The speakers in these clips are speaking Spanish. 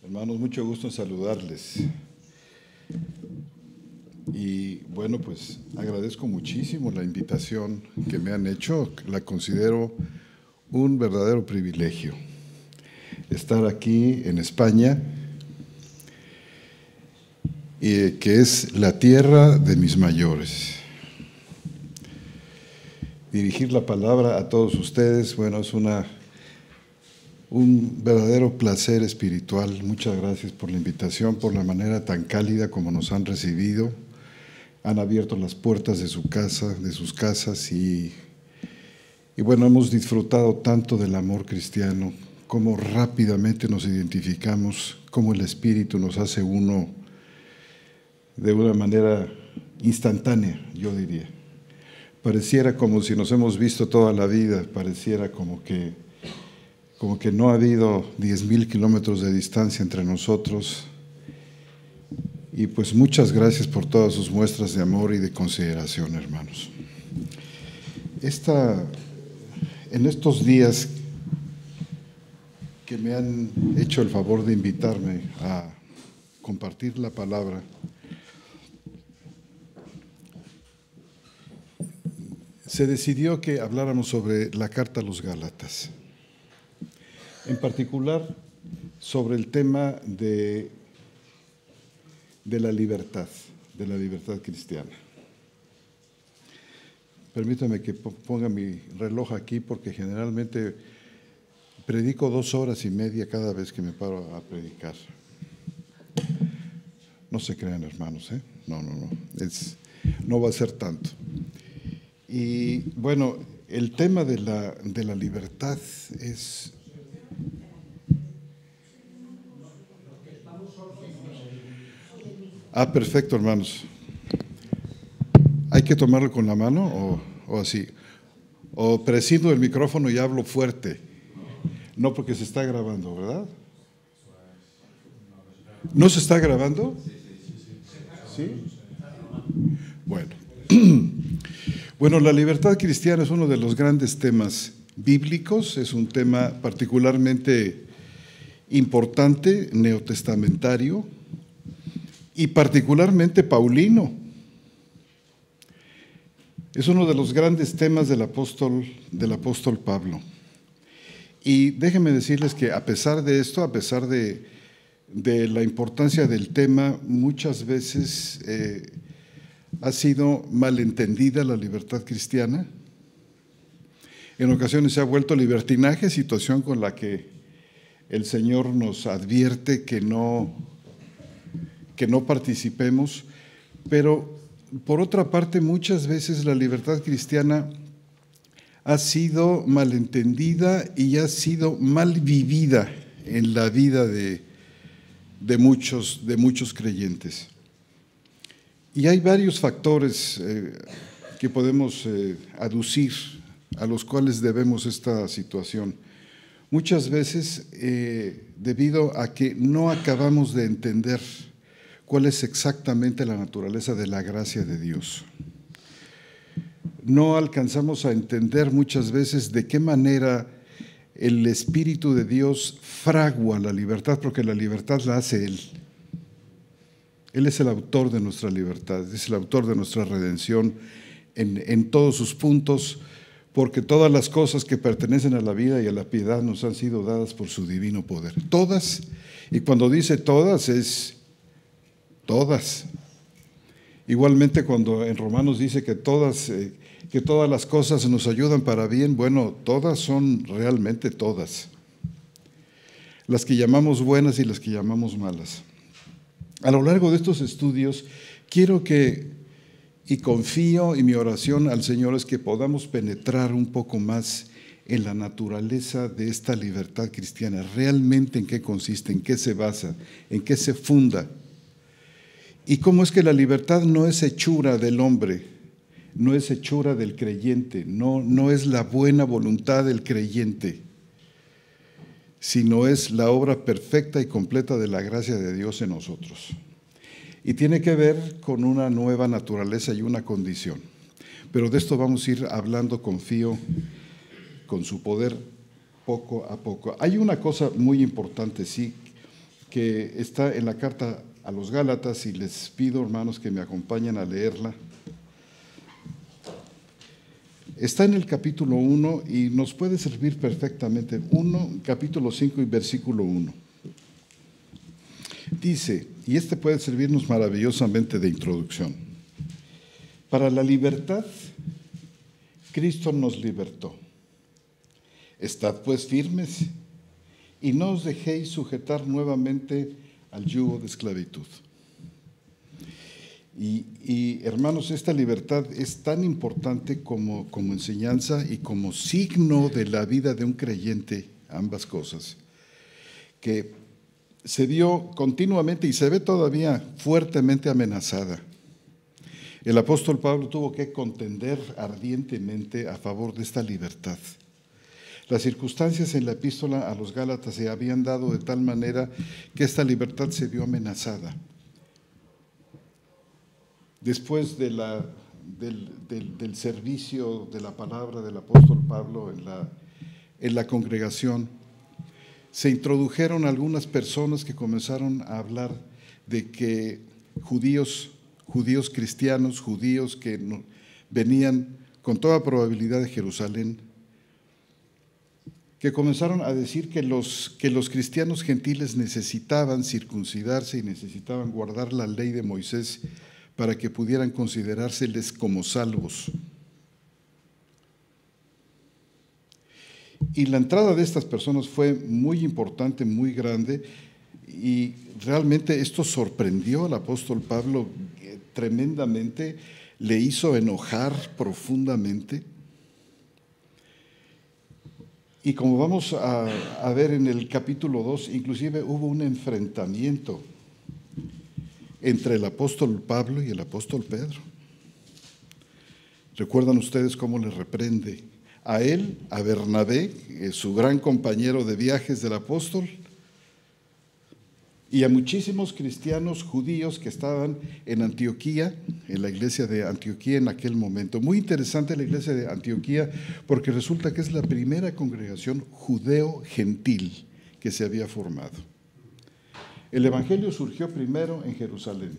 Hermanos, mucho gusto en saludarles. Y bueno, pues agradezco muchísimo la invitación que me han hecho. La considero un verdadero privilegio estar aquí en España, que es la tierra de mis mayores. Dirigir la palabra a todos ustedes, bueno, es un verdadero placer espiritual. Muchas gracias por la invitación, por la manera tan cálida como nos han recibido. Han abierto las puertas de su casa, de sus casas y bueno, hemos disfrutado tanto del amor cristiano, cómo rápidamente nos identificamos, cómo el Espíritu nos hace uno de una manera instantánea, yo diría. Pareciera como si nos hemos visto toda la vida, pareciera como que no ha habido 10,000 kilómetros de distancia entre nosotros. Y pues muchas gracias por todas sus muestras de amor y de consideración, hermanos. En estos días que me han hecho el favor de invitarme a compartir la palabra, se decidió que habláramos sobre la carta a los Gálatas, en particular sobre el tema de la libertad cristiana. Permítame que ponga mi reloj aquí porque generalmente predico 2 horas y media cada vez que me paro a predicar. No se crean, hermanos, ¿eh? No va a ser tanto. Y bueno, el tema de la libertad es... perfecto, hermanos. ¿Hay que tomarlo con la mano o así? O prescindo el micrófono y hablo fuerte. No, porque se está grabando, ¿verdad? ¿No se está grabando? ¿Sí? Bueno. Bueno, la libertad cristiana es uno de los grandes temas bíblicos, es un tema particularmente importante, neotestamentario y particularmente paulino. Es uno de los grandes temas del apóstol Pablo. Y déjenme decirles que a pesar de esto, a pesar de la importancia del tema, muchas veces ha sido malentendida la libertad cristiana. En ocasiones se ha vuelto libertinaje, situación con la que el Señor nos advierte que no participemos, pero por otra parte muchas veces la libertad cristiana ha sido malentendida y ha sido mal vivida en la vida de muchos creyentes. Y hay varios factores que podemos aducir a los cuales debemos esta situación. Muchas veces debido a que no acabamos de entender cuál es exactamente la naturaleza de la gracia de Dios. No alcanzamos a entender muchas veces de qué manera el Espíritu de Dios fragua la libertad, porque la libertad la hace Él. Él es el autor de nuestra libertad, es el autor de nuestra redención en todos sus puntos, porque todas las cosas que pertenecen a la vida y a la piedad nos han sido dadas por su divino poder. Todas, y cuando dice todas, es todas. Igualmente cuando en Romanos dice que todas las cosas nos ayudan para bien, bueno, todas son realmente todas. Las que llamamos buenas y las que llamamos malas. A lo largo de estos estudios, quiero y confío, y mi oración al Señor es que podamos penetrar un poco más en la naturaleza de esta libertad cristiana, realmente en qué consiste, en qué se basa, en qué se funda, y cómo es que la libertad no es hechura del hombre, no es hechura del creyente, no es la buena voluntad del creyente, sino es la obra perfecta y completa de la gracia de Dios en nosotros. Y tiene que ver con una nueva naturaleza y una condición. Pero de esto vamos a ir hablando, confío, con su poder, poco a poco. Hay una cosa muy importante, sí, que está en la carta a los Gálatas, y les pido, hermanos, que me acompañen a leerla. Está en el capítulo 1 y nos puede servir perfectamente. Capítulo 5 y versículo 1. Dice, y este puede servirnos maravillosamente de introducción: para la libertad, Cristo nos libertó. Estad pues firmes y no os dejéis sujetar nuevamente al yugo de esclavitud. Y hermanos, esta libertad es tan importante como enseñanza y como signo de la vida de un creyente, ambas cosas, que se vio continuamente y se ve todavía fuertemente amenazada. El apóstol Pablo tuvo que contender ardientemente a favor de esta libertad. Las circunstancias en la epístola a los Gálatas se habían dado de tal manera que esta libertad se vio amenazada. Después del servicio de la palabra del apóstol Pablo en la congregación, se introdujeron algunas personas que comenzaron a hablar de que judíos cristianos, judíos que venían con toda probabilidad de Jerusalén, que comenzaron a decir que los cristianos gentiles necesitaban circuncidarse y necesitaban guardar la ley de Moisés para que pudieran considerárseles como salvos. Y la entrada de estas personas fue muy importante, muy grande, y realmente esto sorprendió al apóstol Pablo tremendamente, le hizo enojar profundamente. Y como vamos a ver en el capítulo 2, inclusive hubo un enfrentamiento entre el apóstol Pablo y el apóstol Pedro. ¿Recuerdan ustedes cómo le reprende a él, a Bernabé, su gran compañero de viajes del apóstol, y a muchísimos cristianos judíos que estaban en Antioquía, en la iglesia de Antioquía en aquel momento? Muy interesante la iglesia de Antioquía, porque resulta que es la primera congregación judeo-gentil que se había formado. El evangelio surgió primero en Jerusalén,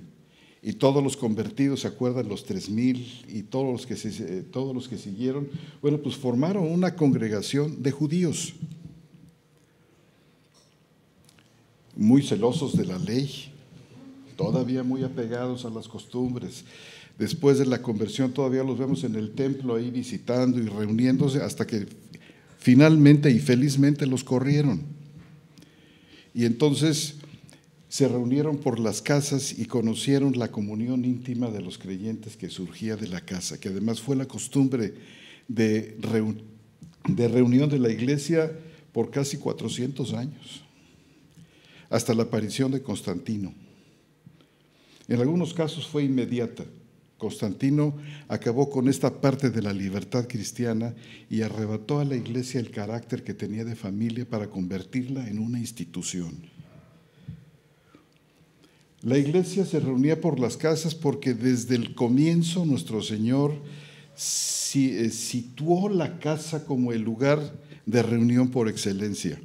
y todos los convertidos, ¿se acuerdan? Los 3,000 y todos los que siguieron, bueno, pues formaron una congregación de judíos, muy celosos de la ley, todavía muy apegados a las costumbres. Después de la conversión todavía los vemos en el templo ahí visitando y reuniéndose, hasta que finalmente y felizmente los corrieron. Y entonces se reunieron por las casas y conocieron la comunión íntima de los creyentes que surgía de la casa, que además fue la costumbre de reunión de la iglesia por casi 400 años, hasta la aparición de Constantino. En algunos casos fue inmediata. Constantino acabó con esta parte de la libertad cristiana y arrebató a la iglesia el carácter que tenía de familia para convertirla en una institución. La iglesia se reunía por las casas porque desde el comienzo nuestro Señor situó la casa como el lugar de reunión por excelencia.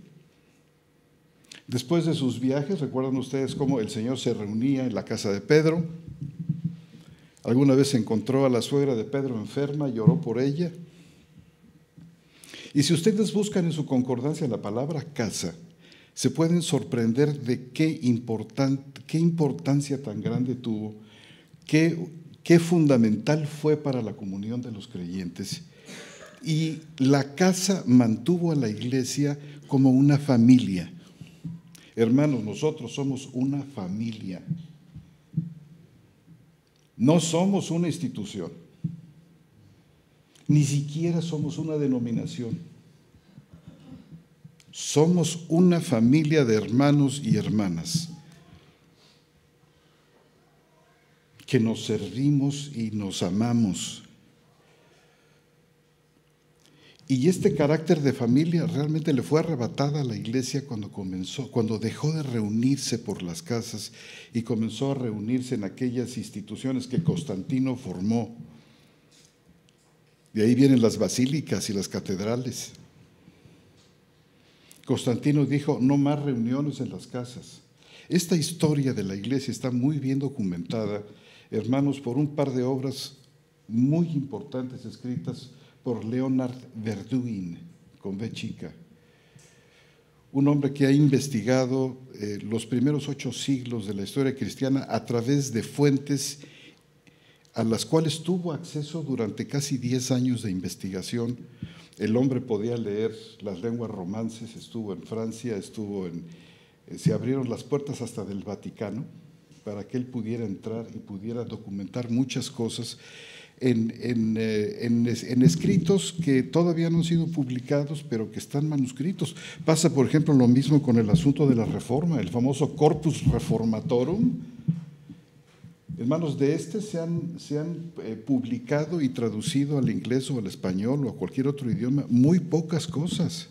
Después de sus viajes, ¿recuerdan ustedes cómo el Señor se reunía en la casa de Pedro? Alguna vez encontró a la suegra de Pedro enferma y oró por ella. Y si ustedes buscan en su concordancia la palabra casa, se pueden sorprender de qué importancia tan grande tuvo, qué fundamental fue para la comunión de los creyentes. Y la casa mantuvo a la iglesia como una familia. Hermanos, nosotros somos una familia. No somos una institución, ni siquiera somos una denominación. Somos una familia de hermanos y hermanas que nos servimos y nos amamos. Y este carácter de familia realmente le fue arrebatada a la iglesia cuando dejó de reunirse por las casas y comenzó a reunirse en aquellas instituciones que Constantino formó. De ahí vienen las basílicas y las catedrales. Constantino dijo: no más reuniones en las casas. Esta historia de la iglesia está muy bien documentada, hermanos, por un par de obras muy importantes escritas por Leonard Verduin, con B chica. Un hombre que ha investigado los primeros 8 siglos de la historia cristiana a través de fuentes a las cuales tuvo acceso durante casi 10 años de investigación. El hombre podía leer las lenguas romances, estuvo en Francia, se abrieron las puertas hasta del Vaticano para que él pudiera entrar y pudiera documentar muchas cosas en escritos que todavía no han sido publicados, pero que están manuscritos. Pasa, por ejemplo, lo mismo con el asunto de la Reforma, el famoso Corpus Reformatorum. Hermanos, de se han publicado y traducido al inglés o al español o a cualquier otro idioma muy pocas cosas.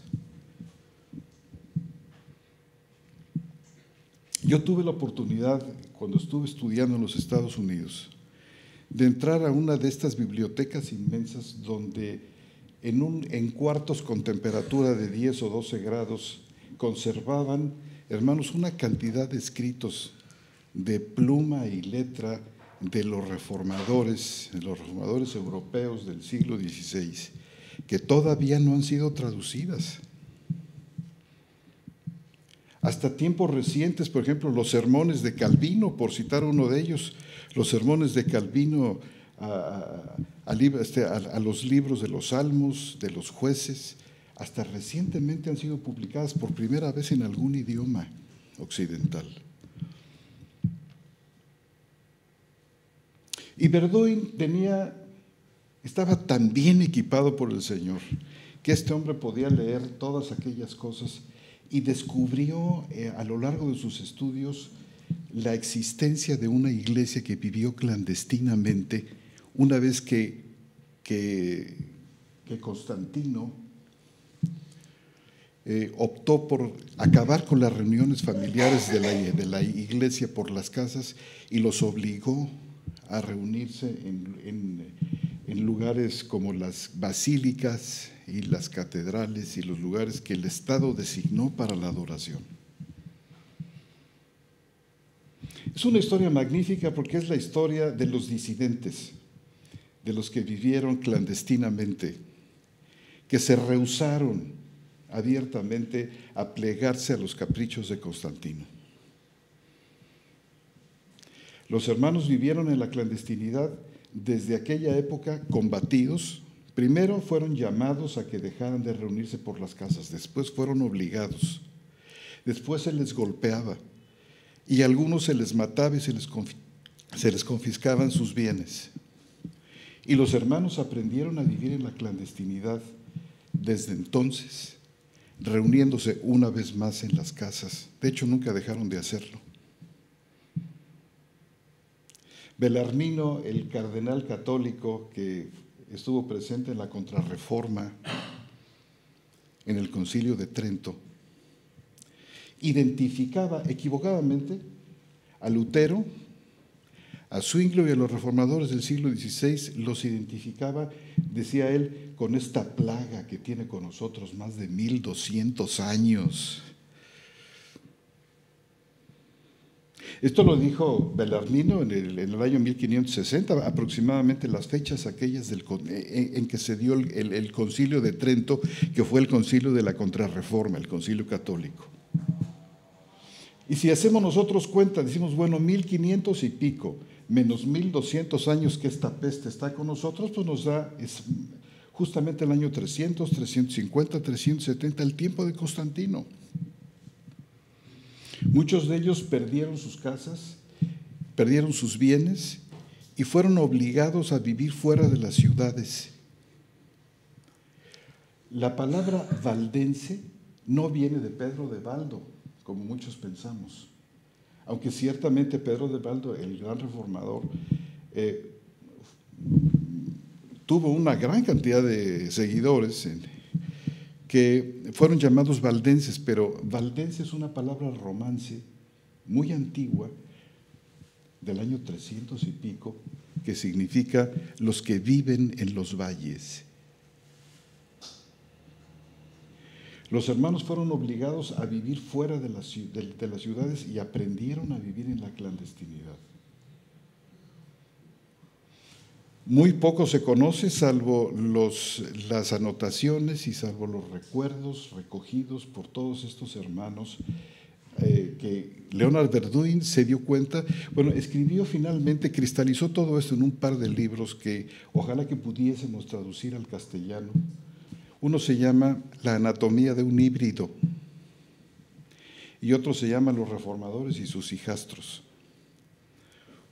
Yo tuve la oportunidad, cuando estuve estudiando en los Estados Unidos, de entrar a una de estas bibliotecas inmensas donde en cuartos con temperatura de 10 o 12 grados conservaban, hermanos, una cantidad de escritos de pluma y letra de los reformadores europeos del siglo XVI, que todavía no han sido traducidas. Hasta tiempos recientes, por ejemplo, los sermones de Calvino, por citar uno de ellos, los sermones de Calvino a los libros de los Salmos, de los Jueces, hasta recientemente han sido publicadas por primera vez en algún idioma occidental. Y Verduin estaba tan bien equipado por el Señor que este hombre podía leer todas aquellas cosas y descubrió a lo largo de sus estudios la existencia de una iglesia que vivió clandestinamente una vez que Constantino optó por acabar con las reuniones familiares de la iglesia por las casas y los obligó a reunirse en lugares como las basílicas y las catedrales y los lugares que el Estado designó para la adoración. Es una historia magnífica porque es la historia de los disidentes, de los que vivieron clandestinamente, que se rehusaron abiertamente a plegarse a los caprichos de Constantino. Los hermanos vivieron en la clandestinidad desde aquella época combatidos. Primero fueron llamados a que dejaran de reunirse por las casas, después fueron obligados, después se les golpeaba y a algunos se les mataba y se les confiscaban sus bienes. Y los hermanos aprendieron a vivir en la clandestinidad desde entonces, reuniéndose una vez más en las casas. De hecho, nunca dejaron de hacerlo. Belarmino, el cardenal católico que estuvo presente en la Contrarreforma, en el Concilio de Trento, identificaba equivocadamente a Lutero, a Zwinglio y a los reformadores del siglo XVI, los identificaba, decía él, con esta plaga que tiene con nosotros más de 1200 años. Esto lo dijo Belarmino en el año 1560, aproximadamente las fechas aquellas en que se dio el Concilio de Trento, que fue el Concilio de la Contrarreforma, el Concilio Católico. Y si hacemos nosotros cuenta, decimos, bueno, 1500 y pico, menos 1200 años que esta peste está con nosotros, pues nos da justamente el año 300, 350, 370, el tiempo de Constantino. Muchos de ellos perdieron sus casas, perdieron sus bienes y fueron obligados a vivir fuera de las ciudades. La palabra valdense no viene de Pedro de Baldo, como muchos pensamos, aunque ciertamente Pedro de Baldo, el gran reformador, tuvo una gran cantidad de seguidores que fueron llamados valdenses, pero valdense es una palabra romance muy antigua, del año 300 y pico, que significa los que viven en los valles. Los hermanos fueron obligados a vivir fuera de las ciudades y aprendieron a vivir en la clandestinidad. Muy poco se conoce, salvo las anotaciones y salvo los recuerdos recogidos por todos estos hermanos, que Leonard Verduin se dio cuenta, bueno, escribió finalmente, cristalizó todo esto en un par de libros que ojalá que pudiésemos traducir al castellano. Uno se llama La anatomía de un híbrido y otro se llama Los reformadores y sus hijastros.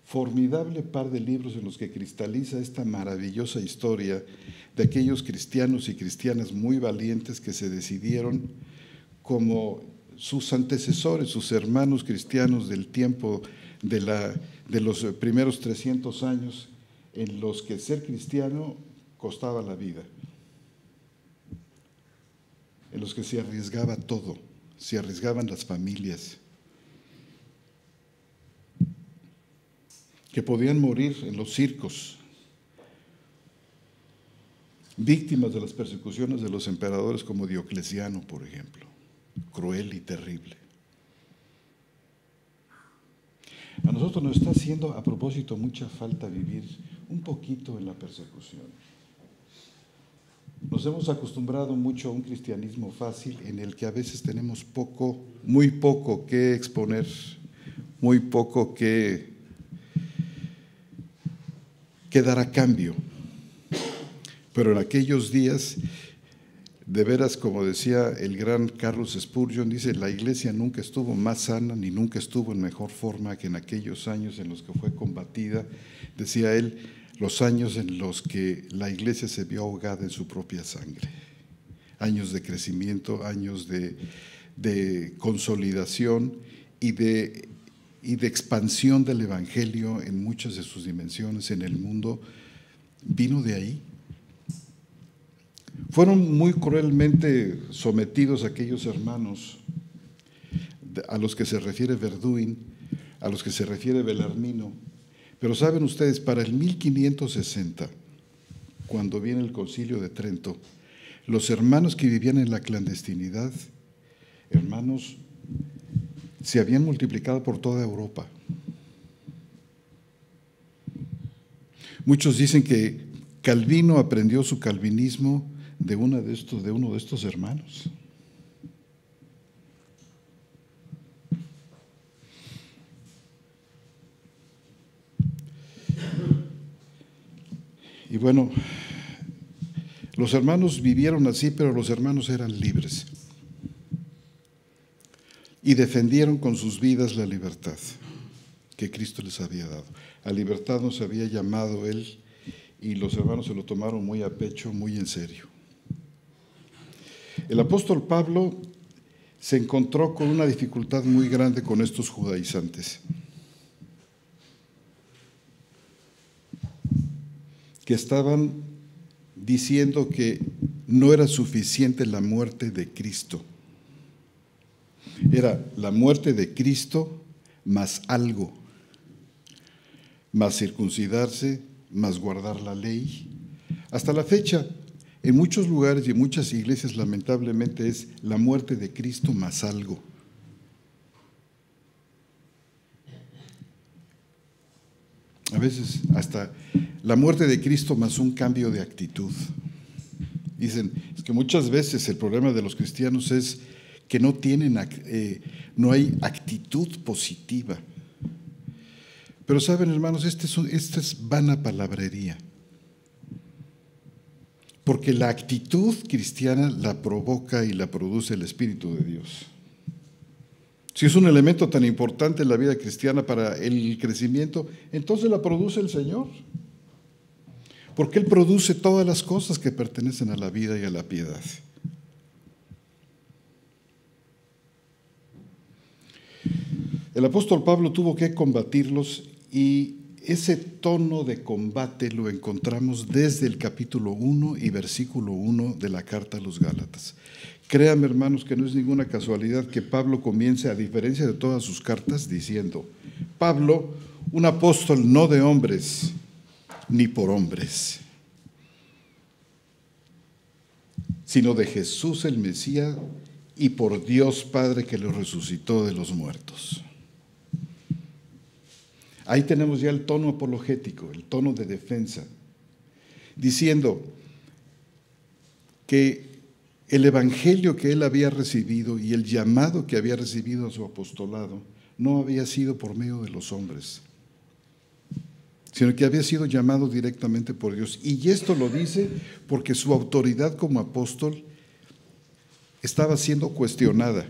Formidable par de libros en los que cristaliza esta maravillosa historia de aquellos cristianos y cristianas muy valientes que se decidieron, como sus antecesores, sus hermanos cristianos del tiempo de los primeros 300 años, en los que ser cristiano costaba la vida, en los que se arriesgaba todo, se arriesgaban las familias, que podían morir en los circos, víctimas de las persecuciones de los emperadores como Diocleciano, por ejemplo, cruel y terrible. A nosotros nos está haciendo, a propósito, mucha falta vivir un poquito en la persecución. Nos hemos acostumbrado mucho a un cristianismo fácil en el que a veces tenemos muy poco que exponer, muy poco que dar a cambio. Pero en aquellos días, de veras, como decía el gran Carlos Spurgeon, dice, la iglesia nunca estuvo más sana ni nunca estuvo en mejor forma que en aquellos años en los que fue combatida. Decía él, los años en los que la iglesia se vio ahogada en su propia sangre. Años de crecimiento, años de consolidación y de expansión del evangelio en muchas de sus dimensiones en el mundo, vino de ahí. Fueron muy cruelmente sometidos aquellos hermanos a los que se refiere Verduin, a los que se refiere Bellarmino, pero saben ustedes, para el 1560, cuando viene el Concilio de Trento, los hermanos que vivían en la clandestinidad, hermanos, se habían multiplicado por toda Europa. Muchos dicen que Calvino aprendió su calvinismo de uno de estos hermanos. Y bueno, los hermanos vivieron así, pero los hermanos eran libres y defendieron con sus vidas la libertad que Cristo les había dado. A libertad nos había llamado Él y los hermanos se lo tomaron muy a pecho, muy en serio. El apóstol Pablo se encontró con una dificultad muy grande con estos judaizantes, que estaban diciendo que no era suficiente la muerte de Cristo. Era la muerte de Cristo más algo, más circuncidarse, más guardar la ley. Hasta la fecha, en muchos lugares y en muchas iglesias, lamentablemente, es la muerte de Cristo más algo. A veces hasta la muerte de Cristo más un cambio de actitud. Dicen, es que muchas veces el problema de los cristianos es que no hay actitud positiva. Pero saben, hermanos, esta es vana palabrería. Porque la actitud cristiana la provoca y la produce el Espíritu de Dios. Si es un elemento tan importante en la vida cristiana para el crecimiento, entonces la produce el Señor. Porque Él produce todas las cosas que pertenecen a la vida y a la piedad. El apóstol Pablo tuvo que combatirlos y ese tono de combate lo encontramos desde el capítulo 1 y versículo 1 de la carta a los Gálatas. Créanme, hermanos, que no es ninguna casualidad que Pablo comience, a diferencia de todas sus cartas, diciendo: Pablo, un apóstol no de hombres, ni por hombres, sino de Jesús el Mesías y por Dios Padre que lo resucitó de los muertos. Ahí tenemos ya el tono apologético, el tono de defensa, diciendo que el evangelio que él había recibido y el llamado que había recibido a su apostolado no había sido por medio de los hombres, sino que había sido llamado directamente por Dios. Y esto lo dice porque su autoridad como apóstol estaba siendo cuestionada.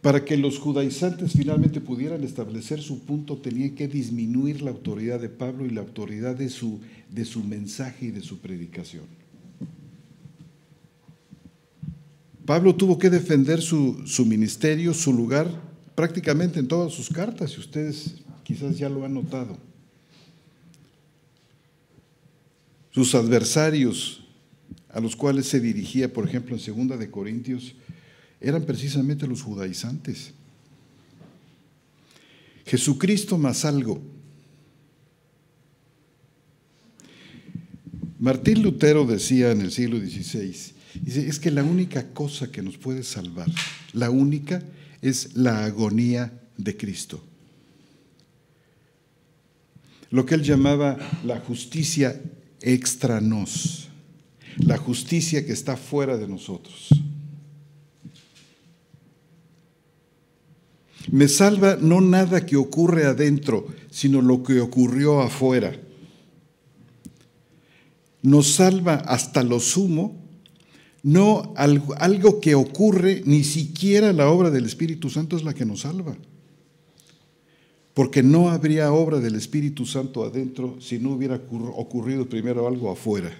Para que los judaizantes finalmente pudieran establecer su punto, tenían que disminuir la autoridad de Pablo y la autoridad de su mensaje y de su predicación. Pablo tuvo que defender su ministerio, su lugar, prácticamente en todas sus cartas, y ustedes quizás ya lo han notado. Sus adversarios a los cuales se dirigía, por ejemplo, en 2 de Corintios, eran precisamente los judaizantes. Jesucristo más algo. Martín Lutero decía en el siglo XVI, dice, es que la única cosa que nos puede salvar, la única, es la agonía de Cristo. Lo que él llamaba la justicia extra nos, la justicia que está fuera de nosotros. Me salva no nada que ocurre adentro, sino lo que ocurrió afuera. Nos salva hasta lo sumo, no algo que ocurre, ni siquiera la obra del Espíritu Santo es la que nos salva. Porque no habría obra del Espíritu Santo adentro si no hubiera ocurrido primero algo afuera.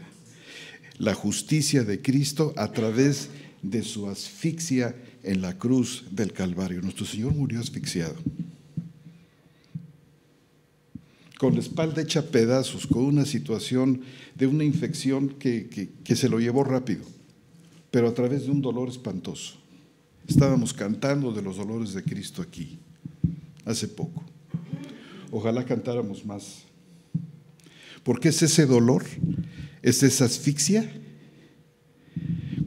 La justicia de Cristo a través de su asfixia en la cruz del Calvario. Nuestro Señor murió asfixiado, con la espalda hecha pedazos, con una situación de una infección que se lo llevó rápido, pero a través de un dolor espantoso. Estábamos cantando de los dolores de Cristo aquí, hace poco. Ojalá cantáramos más, porque es ese dolor, es esa asfixia,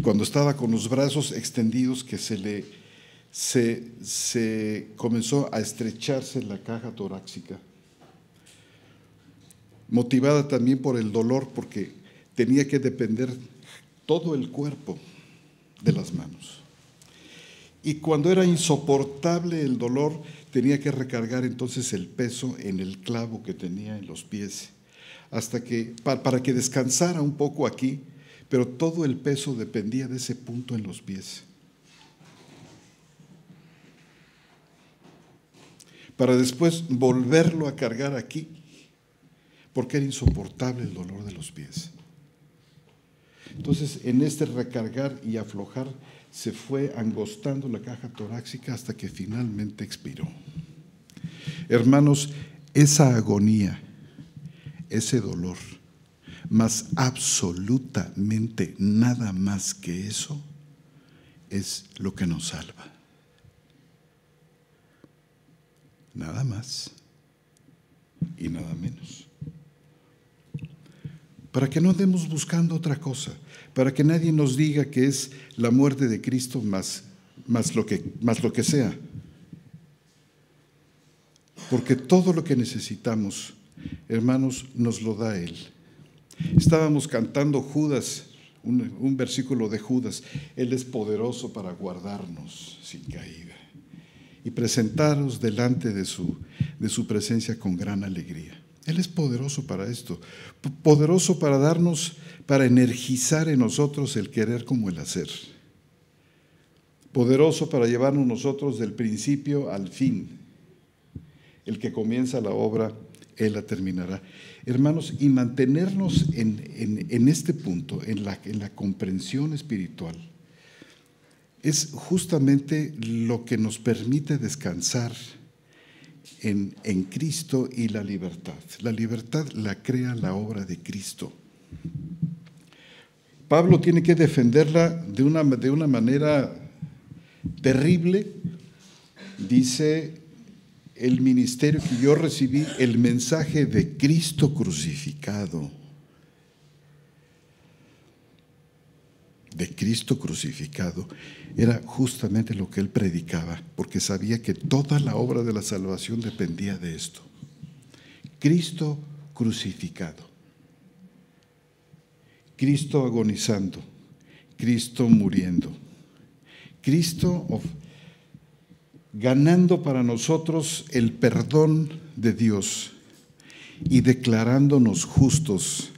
cuando estaba con los brazos extendidos que se comenzó a estrecharse la caja torácica, motivada también por el dolor, porque tenía que depender todo el cuerpo de las manos. Y cuando era insoportable el dolor, tenía que recargar entonces el peso en el clavo que tenía en los pies, hasta que, para que descansara un poco aquí, pero todo el peso dependía de ese punto en los pies. Para después volverlo a cargar aquí, porque era insoportable el dolor de los pies. Entonces, en este recargar y aflojar, se fue angostando la caja torácica hasta que finalmente expiró. Hermanos, esa agonía, ese dolor, más absolutamente nada más que eso, es lo que nos salva. Nada más y nada menos. Para que no andemos buscando otra cosa, para que nadie nos diga que es la muerte de Cristo más lo que sea. Porque todo lo que necesitamos, hermanos, nos lo da Él. Estábamos cantando Judas, un versículo de Judas, Él es poderoso para guardarnos sin caída y presentaros delante de su presencia con gran alegría. Él es poderoso para esto, poderoso para darnos, para energizar en nosotros el querer como el hacer, poderoso para llevarnos nosotros del principio al fin. El que comienza la obra, Él la terminará. Hermanos, y mantenernos en este punto, en la comprensión espiritual, es justamente lo que nos permite descansar en Cristo y la libertad. La libertad la crea la obra de Cristo. Pablo tiene que defenderla de una manera terrible. Dice: el ministerio que yo recibí, el mensaje de Cristo crucificado. de Cristo crucificado era justamente lo que él predicaba, porque sabía que toda la obra de la salvación dependía de esto. Cristo crucificado, Cristo agonizando, Cristo muriendo, Cristo ganando para nosotros el perdón de Dios y declarándonos justos,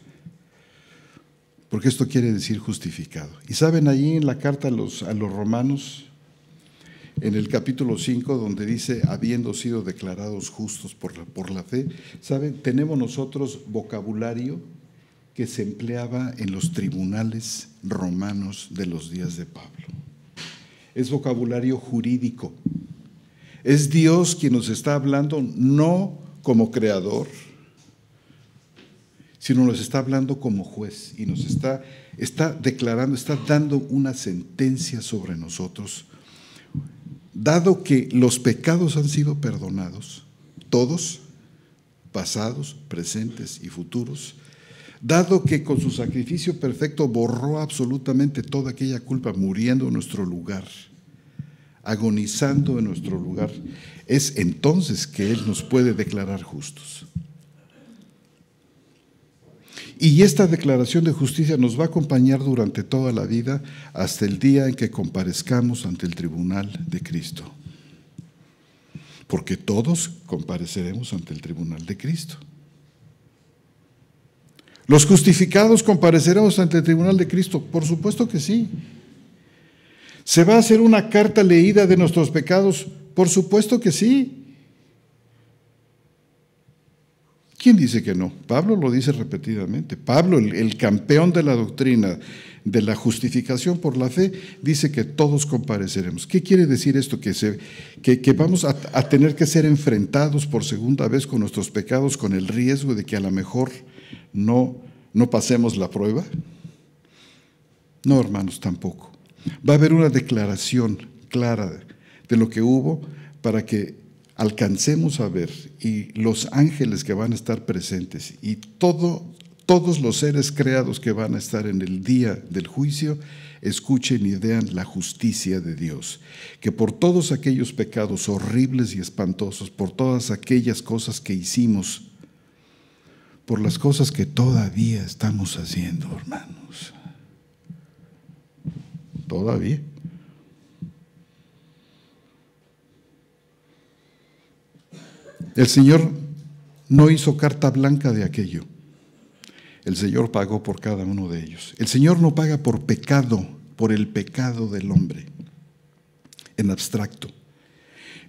porque esto quiere decir justificado. Y saben, allí en la carta a los Romanos, en el capítulo 5, donde dice, habiendo sido declarados justos por la fe, ¿saben? Tenemos nosotros vocabulario que se empleaba en los tribunales romanos de los días de Pablo. Es vocabulario jurídico. Es Dios quien nos está hablando, no como creador, sino nos está hablando como juez y nos está declarando, está dando una sentencia sobre nosotros. Dado que los pecados han sido perdonados, todos, pasados, presentes y futuros, dado que con su sacrificio perfecto borró absolutamente toda aquella culpa, muriendo en nuestro lugar, agonizando en nuestro lugar, es entonces que Él nos puede declarar justos. Y esta declaración de justicia nos va a acompañar durante toda la vida hasta el día en que comparezcamos ante el tribunal de Cristo. Porque todos compareceremos ante el tribunal de Cristo. ¿Los justificados compareceremos ante el tribunal de Cristo? Por supuesto que sí. ¿Se va a hacer una carta leída de nuestros pecados? Por supuesto que sí. ¿Quién dice que no? Pablo lo dice repetidamente. Pablo, el campeón de la doctrina de la justificación por la fe, dice que todos compareceremos. ¿Qué quiere decir esto? Que vamos a tener que ser enfrentados por segunda vez con nuestros pecados, con el riesgo de que a lo mejor no pasemos la prueba. No, hermanos, tampoco. Va a haber una declaración clara de lo que hubo para que alcancemos a ver, y los ángeles que van a estar presentes y todos los seres creados que van a estar en el día del juicio, escuchen y vean la justicia de Dios, que por todos aquellos pecados horribles y espantosos, por todas aquellas cosas que hicimos, por las cosas que todavía estamos haciendo, hermanos, todavía. El Señor no hizo carta blanca de aquello. El Señor pagó por cada uno de ellos. El Señor no paga por pecado, por el pecado del hombre, en abstracto.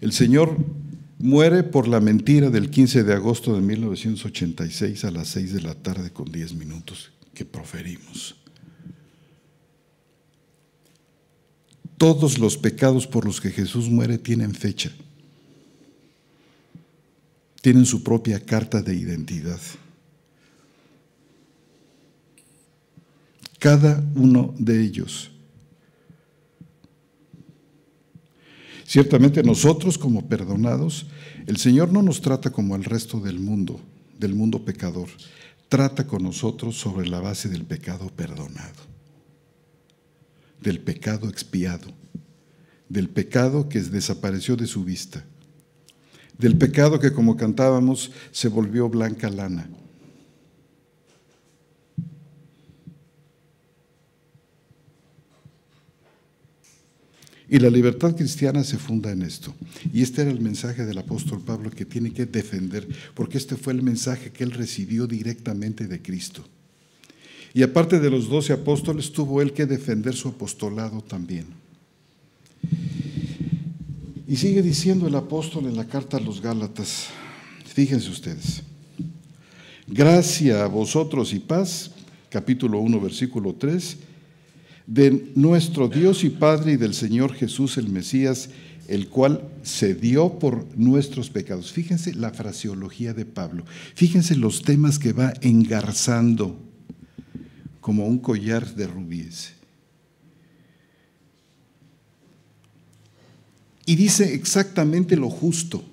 El Señor muere por la mentira del 15 de agosto de 1986 a las 6 de la tarde con 10 minutos que proferimos. Todos los pecados por los que Jesús muere tienen fecha. Tienen su propia carta de identidad. Cada uno de ellos. Ciertamente nosotros como perdonados, el Señor no nos trata como al resto del mundo pecador. Trata con nosotros sobre la base del pecado perdonado, del pecado expiado, del pecado que desapareció de su vista, del pecado que, como cantábamos, se volvió blanca lana. Y la libertad cristiana se funda en esto. Y este era el mensaje del apóstol Pablo que tiene que defender, porque este fue el mensaje que él recibió directamente de Cristo. Y aparte de los 12 apóstoles, tuvo él que defender su apostolado también. Y sigue diciendo el apóstol en la carta a los Gálatas, fíjense ustedes, gracia a vosotros y paz, capítulo 1, versículo 3, de nuestro Dios y Padre y del Señor Jesús el Mesías, el cual se dio por nuestros pecados. Fíjense la fraseología de Pablo, fíjense los temas que va engarzando como un collar de rubíes. Y dice exactamente lo justo.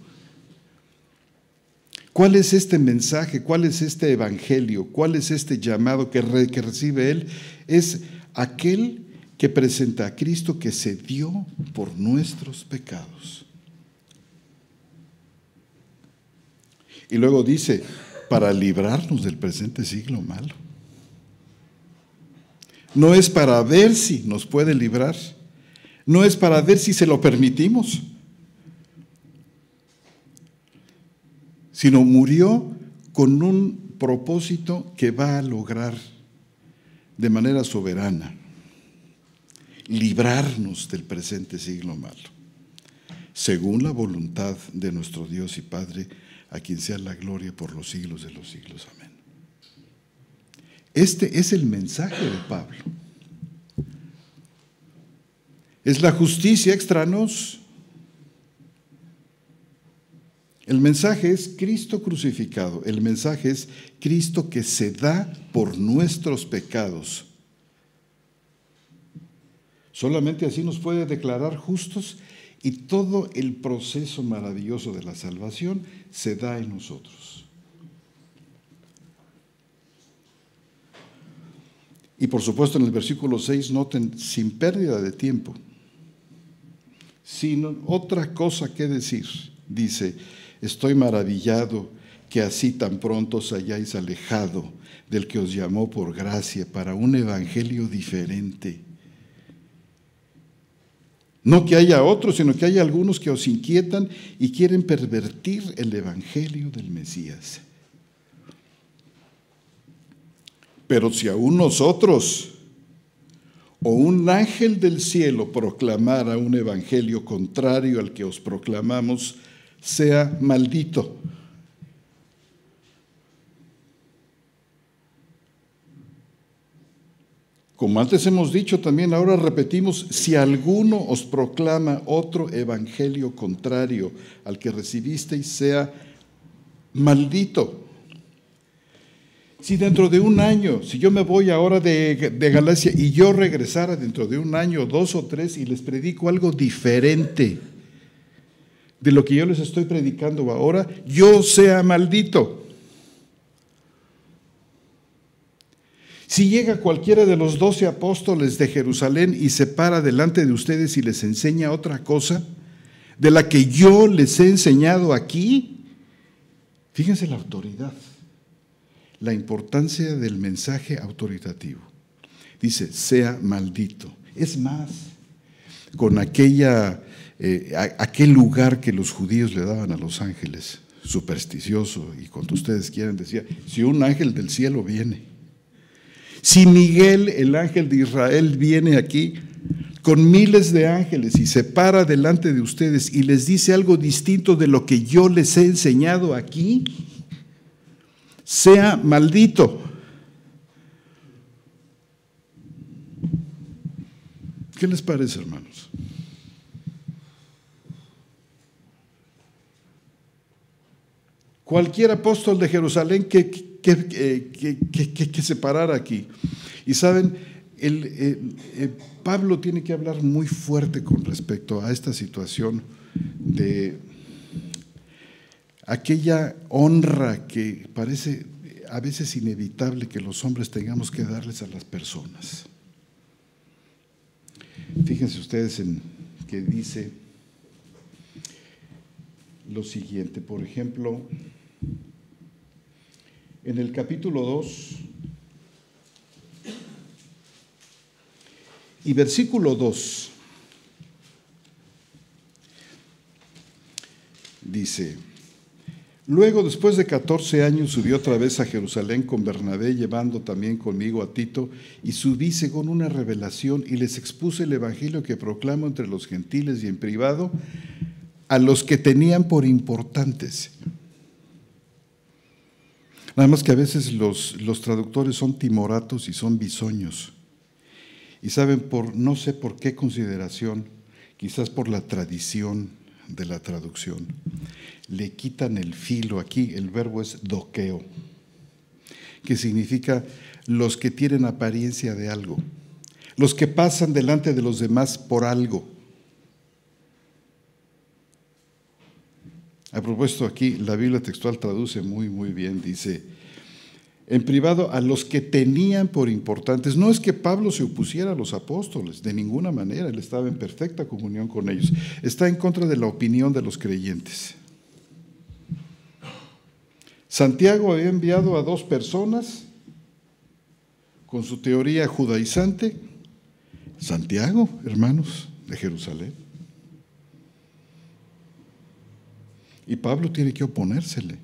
¿Cuál es este mensaje? ¿Cuál es este evangelio? ¿Cuál es este llamado que recibe él? Es aquel que presenta a Cristo que se dio por nuestros pecados. Y luego dice, para librarnos del presente siglo malo. No es para ver si nos puede librar, no es para ver si se lo permitimos, sino murió con un propósito que va a lograr de manera soberana, librarnos del presente siglo malo, según la voluntad de nuestro Dios y Padre, a quien sea la gloria por los siglos de los siglos. Amén. Este es el mensaje de Pablo. Es la justicia extra nos. El mensaje es Cristo crucificado. El mensaje es Cristo que se da por nuestros pecados. Solamente así nos puede declarar justos y todo el proceso maravilloso de la salvación se da en nosotros. Y por supuesto en el versículo 6 noten, sin pérdida de tiempo, sin otra cosa que decir, dice, estoy maravillado que así tan pronto os hayáis alejado del que os llamó por gracia para un evangelio diferente. No que haya otros, sino que hay algunos que os inquietan y quieren pervertir el evangelio del Mesías. Pero si aún nosotros o un ángel del cielo proclamara un evangelio contrario al que os proclamamos, sea maldito. Como antes hemos dicho también, ahora repetimos, si alguno os proclama otro evangelio contrario al que recibisteis, sea maldito. Si dentro de un año, si yo me voy ahora de Galacia y yo regresara dentro de un año, 2 o 3 y les predico algo diferente de lo que yo les estoy predicando ahora, yo sea maldito. Si llega cualquiera de los 12 apóstoles de Jerusalén y se para delante de ustedes y les enseña otra cosa de la que yo les he enseñado aquí, fíjense la autoridad, la importancia del mensaje autoritativo. Dice, sea maldito. Es más, con aquel lugar que los judíos le daban a los ángeles, supersticioso, y cuando ustedes quieran decía, si un ángel del cielo viene, si Miguel, el ángel de Israel, viene aquí con miles de ángeles y se para delante de ustedes y les dice algo distinto de lo que yo les he enseñado aquí, sea maldito. ¿Qué les parece, hermanos? Cualquier apóstol de Jerusalén que se parara aquí. Y saben, Pablo tiene que hablar muy fuerte con respecto a esta situación de aquella honra que parece a veces inevitable que los hombres tengamos que darles a las personas. Fíjense ustedes en que dice lo siguiente, por ejemplo, en el capítulo 2 y versículo 2 dice, luego después de 14 años subí otra vez a Jerusalén con Bernabé, llevando también conmigo a Tito, y subí según una revelación y les expuse el evangelio que proclamo entre los gentiles y en privado a los que tenían por importantes. Nada más que a veces los traductores son timoratos y son bisoños. Y saben, no sé por qué consideración, quizás por la tradición de la traducción, le quitan el filo. Aquí el verbo es doqueo, que significa los que tienen apariencia de algo, los que pasan delante de los demás por algo. A propósito, aquí la Biblia textual traduce muy bien, dice, en privado a los que tenían por importantes. No es que Pablo se opusiera a los apóstoles, de ninguna manera, él estaba en perfecta comunión con ellos. Está en contra de la opinión de los creyentes. Santiago había enviado a 2 personas con su teoría judaizante. Santiago, hermanos, de Jerusalén. Y Pablo tiene que oponérsele.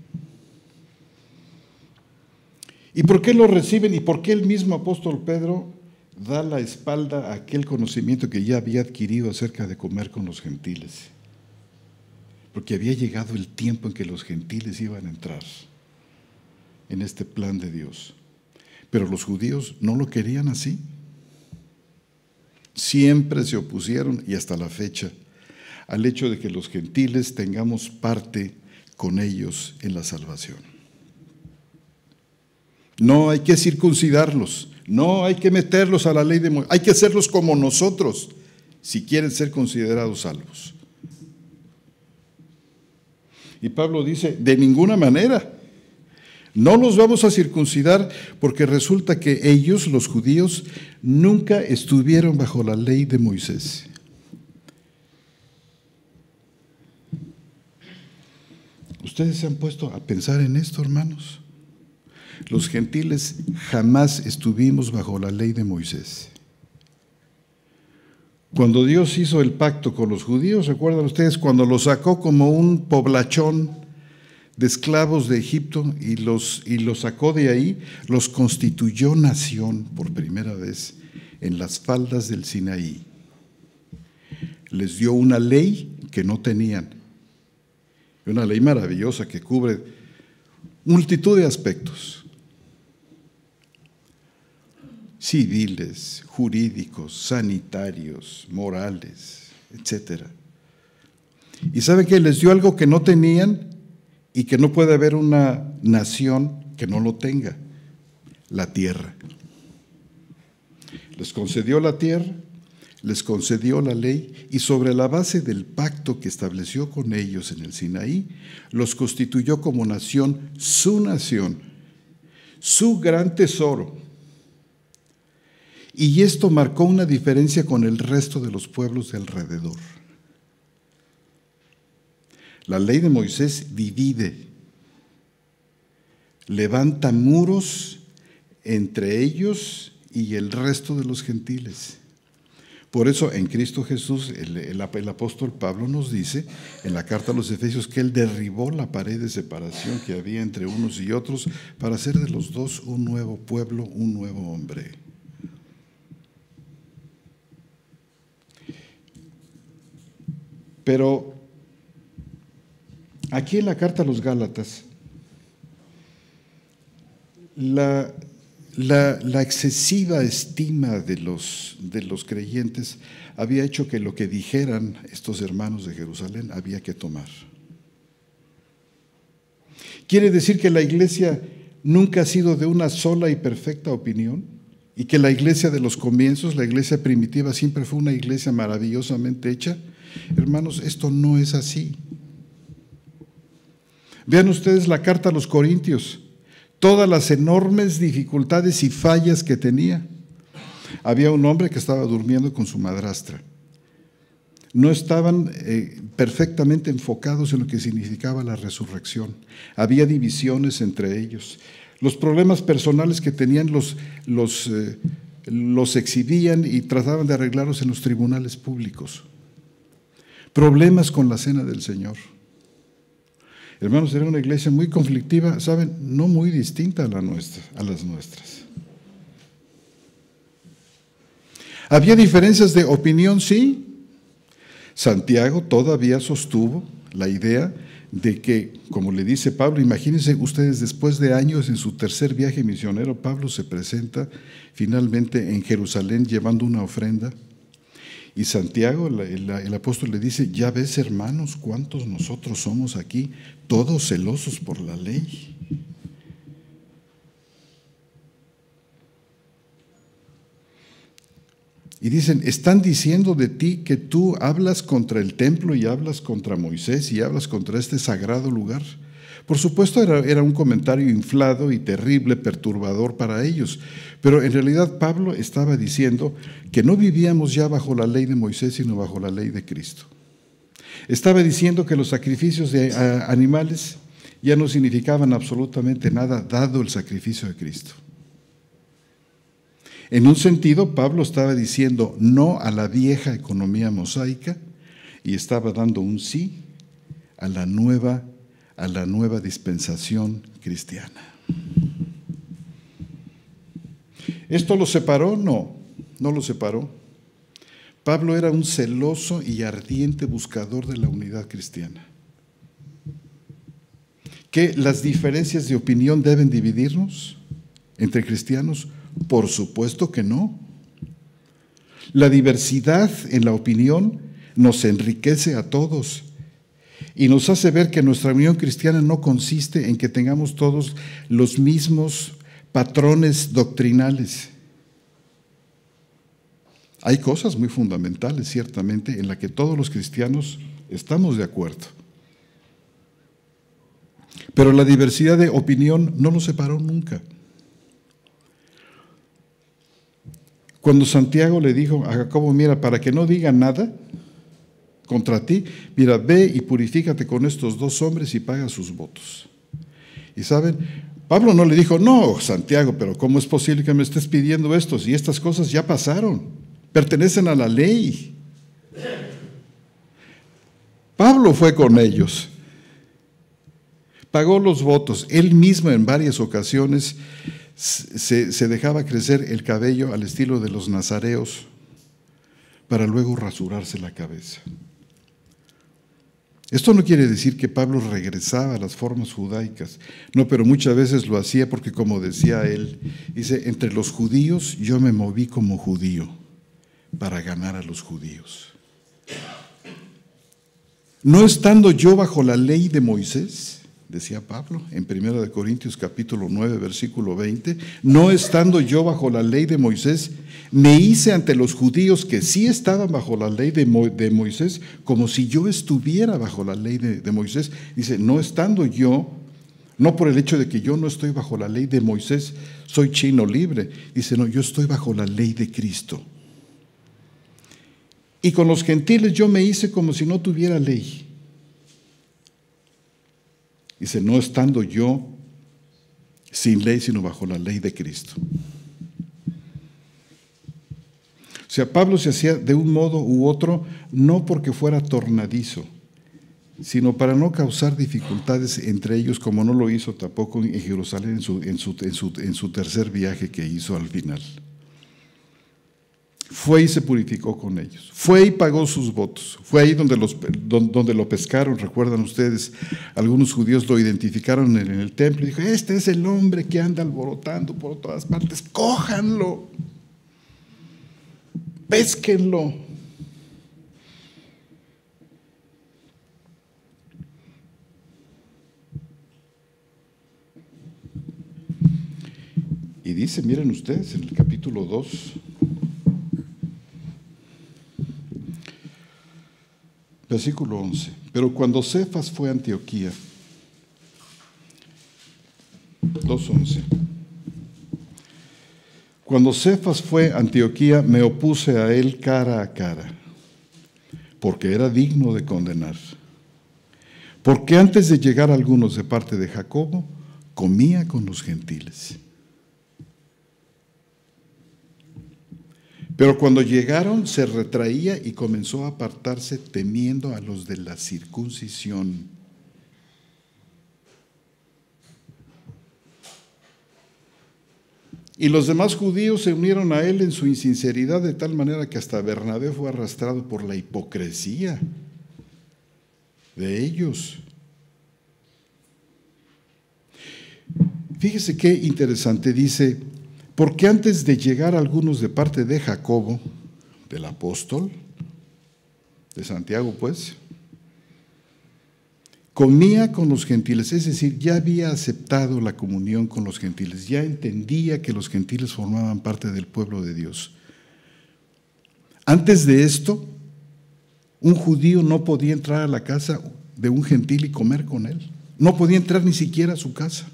¿Y por qué lo reciben? ¿Y por qué el mismo apóstol Pedro da la espalda a aquel conocimiento que ya había adquirido acerca de comer con los gentiles? Porque había llegado el tiempo en que los gentiles iban a entrar en este plan de Dios. Pero los judíos no lo querían así. Siempre se opusieron, y hasta la fecha, al hecho de que los gentiles tengamos parte con ellos en la salvación. No hay que circuncidarlos, no hay que meterlos a la ley de Moisés, hay que hacerlos como nosotros, si quieren ser considerados salvos. Y Pablo dice, de ninguna manera. No los vamos a circuncidar porque resulta que ellos, los judíos, nunca estuvieron bajo la ley de Moisés. ¿Ustedes se han puesto a pensar en esto, hermanos? Los gentiles jamás estuvimos bajo la ley de Moisés. Cuando Dios hizo el pacto con los judíos, ¿recuerdan ustedes? Cuando los sacó como un poblachón de esclavos de Egipto y los sacó de ahí, los constituyó nación por primera vez en las faldas del Sinaí. Les dio una ley que no tenían, una ley maravillosa que cubre multitud de aspectos civiles, jurídicos, sanitarios, morales, etc. ¿Y saben qué? Les dio algo que no tenían y que no puede haber una nación que no lo tenga: la tierra. Les concedió la tierra, les concedió la ley, y sobre la base del pacto que estableció con ellos en el Sinaí, los constituyó como nación, su gran tesoro. Y esto marcó una diferencia con el resto de los pueblos de alrededor. La ley de Moisés divide, levanta muros entre ellos y el resto de los gentiles. Por eso en Cristo Jesús el apóstol Pablo nos dice en la carta a los Efesios que él derribó la pared de separación que había entre unos y otros para hacer de los dos un nuevo pueblo, un nuevo hombre. Pero aquí en la carta a los Gálatas, la excesiva estima de los creyentes había hecho que lo que dijeran estos hermanos de Jerusalén había que tomar. ¿Quiere decir que la iglesia nunca ha sido de una sola y perfecta opinión? ¿Y que la iglesia de los comienzos, la iglesia primitiva, siempre fue una iglesia maravillosamente hecha? Hermanos, esto no es así. Vean ustedes la carta a los Corintios, todas las enormes dificultades y fallas que tenía. Había un hombre que estaba durmiendo con su madrastra. No estaban perfectamente enfocados en lo que significaba la resurrección. Había divisiones entre ellos. Los problemas personales que tenían los exhibían y trataban de arreglarlos en los tribunales públicos. Problemas con la cena del Señor. Hermanos, era una iglesia muy conflictiva, ¿saben? No muy distinta a las nuestras. ¿Había diferencias de opinión? Sí. Santiago todavía sostuvo la idea de que, como le dice Pablo, imagínense ustedes, después de años en su tercer viaje misionero, Pablo se presenta finalmente en Jerusalén llevando una ofrenda. Y Santiago, el apóstol, le dice: ya ves, hermanos, cuántos nosotros somos aquí, todos celosos por la ley. Y dicen: están diciendo de ti que tú hablas contra el templo y hablas contra Moisés y hablas contra este sagrado lugar. Por supuesto era un comentario inflado y terrible, perturbador para ellos, pero en realidad Pablo estaba diciendo que no vivíamos ya bajo la ley de Moisés, sino bajo la ley de Cristo. Estaba diciendo que los sacrificios de animales ya no significaban absolutamente nada dado el sacrificio de Cristo. En un sentido, Pablo estaba diciendo no a la vieja economía mosaica y estaba dando un sí a la nueva dispensación cristiana. ¿Esto lo separó? No, no lo separó. Pablo era un celoso y ardiente buscador de la unidad cristiana. ¿Que las diferencias de opinión deben dividirnos entre cristianos? Por supuesto que no. La diversidad en la opinión nos enriquece a todos y nos hace ver que nuestra unión cristiana no consiste en que tengamos todos los mismos patrones doctrinales. Hay cosas muy fundamentales, ciertamente, en las que todos los cristianos estamos de acuerdo. Pero la diversidad de opinión no nos separó nunca. Cuando Santiago le dijo a Jacobo, mira, para que no diga nada contra ti, mira, ve y purifícate con estos 2 hombres y paga sus votos. Y saben, Pablo no le dijo, no, Santiago, pero ¿cómo es posible que me estés pidiendo esto? Si estas cosas ya pasaron, pertenecen a la ley. Pablo fue con ellos, pagó los votos, él mismo en varias ocasiones se dejaba crecer el cabello al estilo de los nazareos para luego rasurarse la cabeza. Esto no quiere decir que Pablo regresaba a las formas judaicas, no, pero muchas veces lo hacía porque, como decía él, dice, entre los judíos yo me moví como judío para ganar a los judíos. No estando yo bajo la ley de Moisés, decía Pablo en 1 Corintios capítulo 9, versículo 20, no estando yo bajo la ley de Moisés, me hice ante los judíos que sí estaban bajo la ley de Moisés, como si yo estuviera bajo la ley de Moisés. Dice, no estando yo, no por el hecho de que yo no estoy bajo la ley de Moisés, soy chino libre. Dice, no, yo estoy bajo la ley de Cristo. Y con los gentiles yo me hice como si no tuviera ley. Dice, no estando yo sin ley, sino bajo la ley de Cristo. O sea, Pablo se hacía de un modo u otro, no porque fuera tornadizo, sino para no causar dificultades entre ellos, como no lo hizo tampoco en Jerusalén en su tercer viaje que hizo al final. Fue y se purificó con ellos, fue y pagó sus votos, fue ahí donde lo pescaron. Recuerdan ustedes, algunos judíos lo identificaron en el templo y dijo, este es el hombre que anda alborotando por todas partes, cójanlo, pésquenlo. Y dice, miren ustedes, en el capítulo 2, versículo 11, pero cuando Cefas fue a Antioquía, 2:11, cuando Cefas fue a Antioquía, me opuse a él cara a cara, porque era digno de condenar. Porque antes de llegar algunos de parte de Jacobo, comía con los gentiles. Pero cuando llegaron, se retraía y comenzó a apartarse temiendo a los de la circuncisión. Y los demás judíos se unieron a él en su insinceridad, de tal manera que hasta Bernabé fue arrastrado por la hipocresía de ellos. Fíjese qué interesante, dice, porque antes de llegar algunos de parte de Jacobo, del apóstol, de Santiago pues, comía con los gentiles, es decir, ya había aceptado la comunión con los gentiles, ya entendía que los gentiles formaban parte del pueblo de Dios. Antes de esto, un judío no podía entrar a la casa de un gentil y comer con él. No podía entrar ni siquiera a su casa.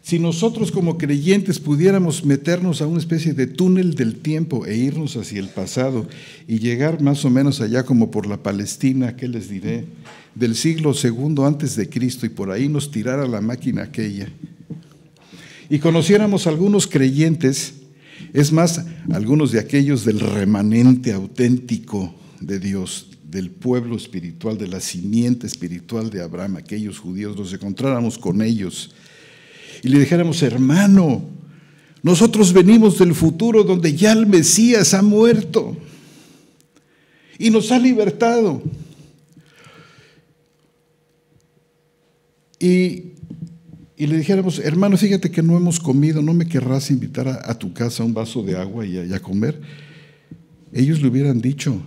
Si nosotros como creyentes pudiéramos meternos a una especie de túnel del tiempo e irnos hacia el pasado y llegar más o menos allá como por la Palestina, ¿qué les diré? Del siglo II antes de Cristo, y por ahí nos tirara la máquina aquella, y conociéramos a algunos creyentes, es más, algunos de aquellos del remanente auténtico de Dios, del pueblo espiritual, de la simiente espiritual de Abraham, aquellos judíos, nos encontráramos con ellos y le dijéramos: hermano, nosotros venimos del futuro donde ya el Mesías ha muerto y nos ha libertado. Y le dijéramos: hermano, fíjate que no hemos comido, ¿no me querrás invitar a tu casa un vaso de agua y a comer? Ellos le hubieran dicho: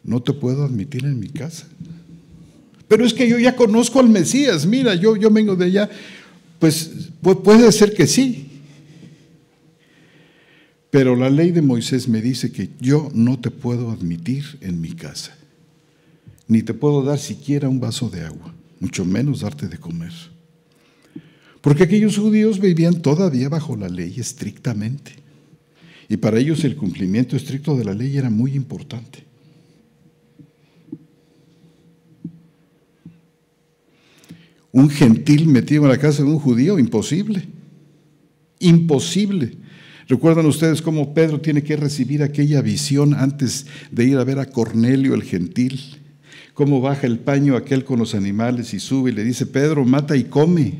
no te puedo admitir en mi casa. Pero es que yo ya conozco al Mesías, mira, yo vengo de allá. Pues puede ser que sí, pero la ley de Moisés me dice que yo no te puedo admitir en mi casa, ni te puedo dar siquiera un vaso de agua, mucho menos darte de comer. Porque aquellos judíos vivían todavía bajo la ley estrictamente, y para ellos el cumplimiento estricto de la ley era muy importante. Un gentil metido en la casa de un judío, imposible, imposible. ¿Recuerdan ustedes cómo Pedro tiene que recibir aquella visión antes de ir a ver a Cornelio el gentil? Cómo baja el paño aquel con los animales y sube y le dice: Pedro, mata y come,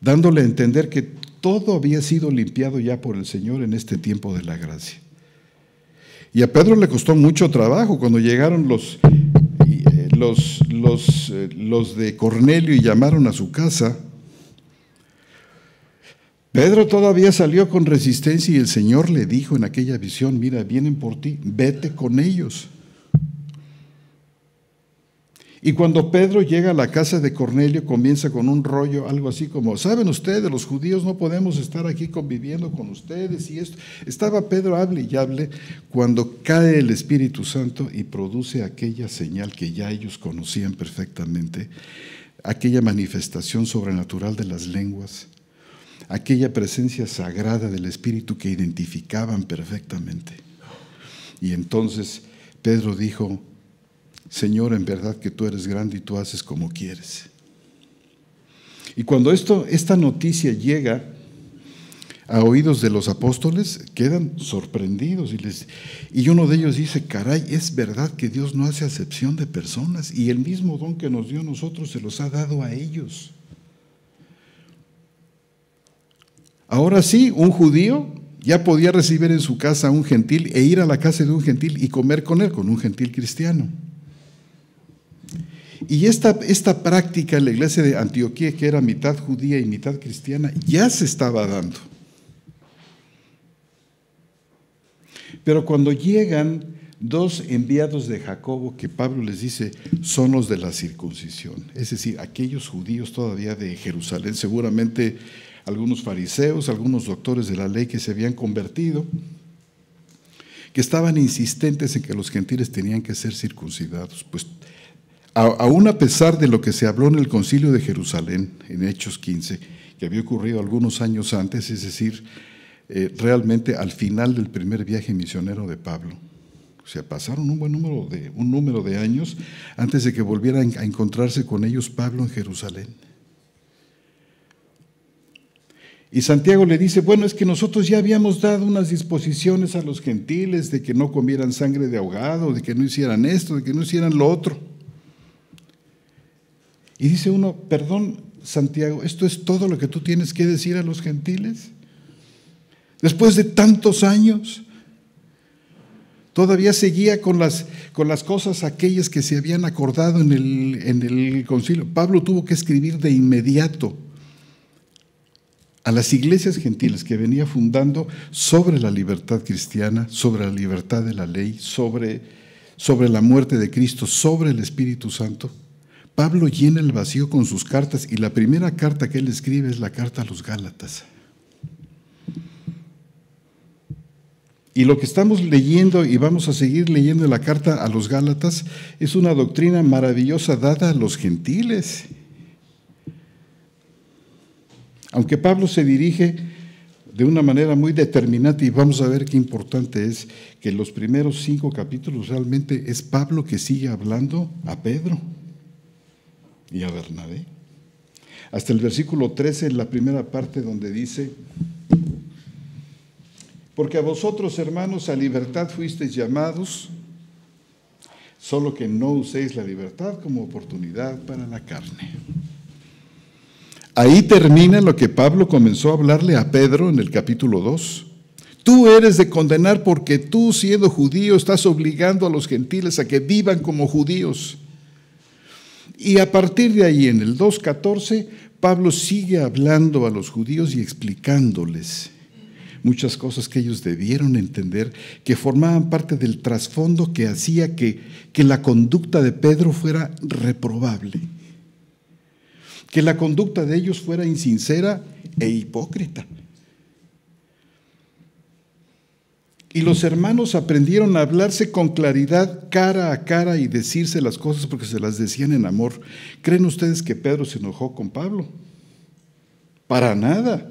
dándole a entender que todo había sido limpiado ya por el Señor en este tiempo de la gracia. Y a Pedro le costó mucho trabajo cuando llegaron los de Cornelio y llamaron a su casa. Pedro todavía salió con resistencia y el Señor le dijo en aquella visión: mira, vienen por ti, vete con ellos. Y cuando Pedro llega a la casa de Cornelio, comienza con un rollo, algo así como: ¿saben ustedes, los judíos no podemos estar aquí conviviendo con ustedes? Y esto. Estaba Pedro hable y hable cuando cae el Espíritu Santo y produce aquella señal que ya ellos conocían perfectamente, aquella manifestación sobrenatural de las lenguas, aquella presencia sagrada del Espíritu que identificaban perfectamente. Y entonces Pedro dijo: Señor, en verdad que tú eres grande y tú haces como quieres. Y cuando esta noticia llega a oídos de los apóstoles, quedan sorprendidos y uno de ellos dice: caray, es verdad que Dios no hace acepción de personas y el mismo don que nos dio a nosotros se los ha dado a ellos. Ahora sí, un judío ya podía recibir en su casa a un gentil e ir a la casa de un gentil y comer con él, con un gentil cristiano. Y esta práctica en la iglesia de Antioquía, que era mitad judía y mitad cristiana, ya se estaba dando. Pero cuando llegan dos enviados de Jacobo, que Pablo les dice son los de la circuncisión, es decir, aquellos judíos todavía de Jerusalén, seguramente algunos fariseos, algunos doctores de la ley que se habían convertido, que estaban insistentes en que los gentiles tenían que ser circuncidados, pues aún a pesar de lo que se habló en el concilio de Jerusalén, en Hechos 15, que había ocurrido algunos años antes, es decir, realmente al final del primer viaje misionero de Pablo. O sea, pasaron un número de años antes de que volviera a encontrarse con ellos Pablo en Jerusalén. Y Santiago le dice: bueno, es que nosotros ya habíamos dado unas disposiciones a los gentiles de que no comieran sangre de ahogado, de que no hicieran esto, de que no hicieran lo otro. Y dice uno: perdón, Santiago, ¿esto es todo lo que tú tienes que decir a los gentiles? Después de tantos años, todavía seguía con las cosas aquellas que se habían acordado en el concilio. Pablo tuvo que escribir de inmediato a las iglesias gentiles que venía fundando sobre la libertad cristiana, sobre la libertad de la ley, sobre la muerte de Cristo, sobre el Espíritu Santo. Pablo llena el vacío con sus cartas y la primera carta que él escribe es la carta a los Gálatas. Y lo que estamos leyendo y vamos a seguir leyendo en la carta a los Gálatas es una doctrina maravillosa dada a los gentiles. Aunque Pablo se dirige de una manera muy determinante, y vamos a ver qué importante es que los primeros 5 capítulos realmente es Pablo que sigue hablando a Pedro y a Bernabé. Hasta el versículo 13, en la primera parte donde dice: porque a vosotros, hermanos, a libertad fuisteis llamados, solo que no uséis la libertad como oportunidad para la carne. Ahí termina lo que Pablo comenzó a hablarle a Pedro en el capítulo 2. Tú eres de condenar porque tú, siendo judío, estás obligando a los gentiles a que vivan como judíos. Y a partir de ahí, en el 2:14, Pablo sigue hablando a los judíos y explicándoles muchas cosas que ellos debieron entender, que formaban parte del trasfondo que hacía que la conducta de Pedro fuera reprobable, que la conducta de ellos fuera insincera e hipócrita. Y los hermanos aprendieron a hablarse con claridad, cara a cara, y decirse las cosas porque se las decían en amor. ¿Creen ustedes que Pedro se enojó con Pablo? Para nada.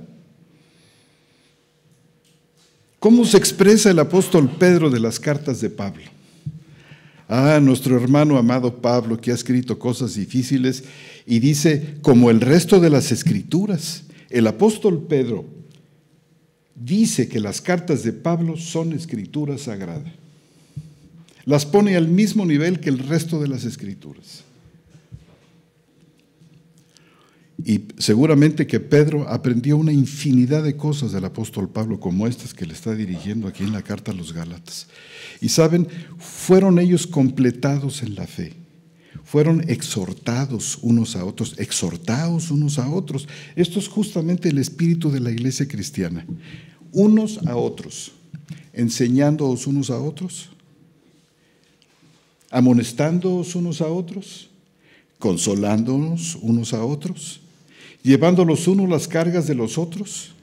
¿Cómo se expresa el apóstol Pedro de las cartas de Pablo? Nuestro hermano amado Pablo, que ha escrito cosas difíciles, y dice, como el resto de las escrituras, el apóstol Pedro dice que las cartas de Pablo son escritura sagrada. Las pone al mismo nivel que el resto de las escrituras. Y seguramente que Pedro aprendió una infinidad de cosas del apóstol Pablo, como estas que le está dirigiendo aquí en la carta a los Gálatas. Y saben, fueron ellos completados en la fe, fueron exhortados unos a otros, exhortados unos a otros. Esto es justamente el espíritu de la iglesia cristiana, unos a otros, enseñándoos unos a otros, amonestándoos unos a otros, consolándonos unos a otros, llevando los unos las cargas de los otros.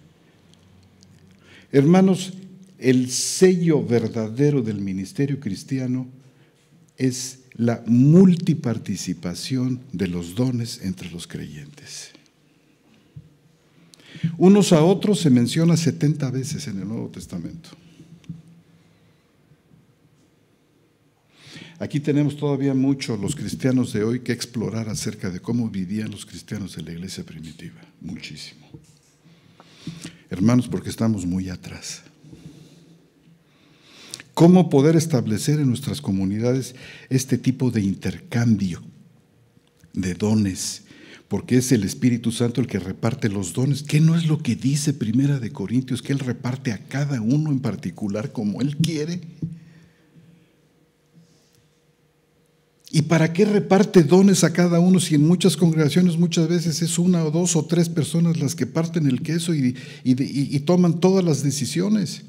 Hermanos, el sello verdadero del ministerio cristiano es la multiparticipación de los dones entre los creyentes. Unos a otros se menciona 70 veces en el Nuevo Testamento. Aquí tenemos todavía mucho los cristianos de hoy que explorar acerca de cómo vivían los cristianos de la iglesia primitiva, muchísimo. Hermanos, porque estamos muy atrás. ¿Cómo poder establecer en nuestras comunidades este tipo de intercambio de dones? Porque es el Espíritu Santo el que reparte los dones. ¿Qué no es lo que dice Primera de Corintios? Que Él reparte a cada uno en particular como Él quiere. ¿Y para qué reparte dones a cada uno si en muchas congregaciones muchas veces es 1 o 2 o 3 personas las que parten el queso y toman todas las decisiones?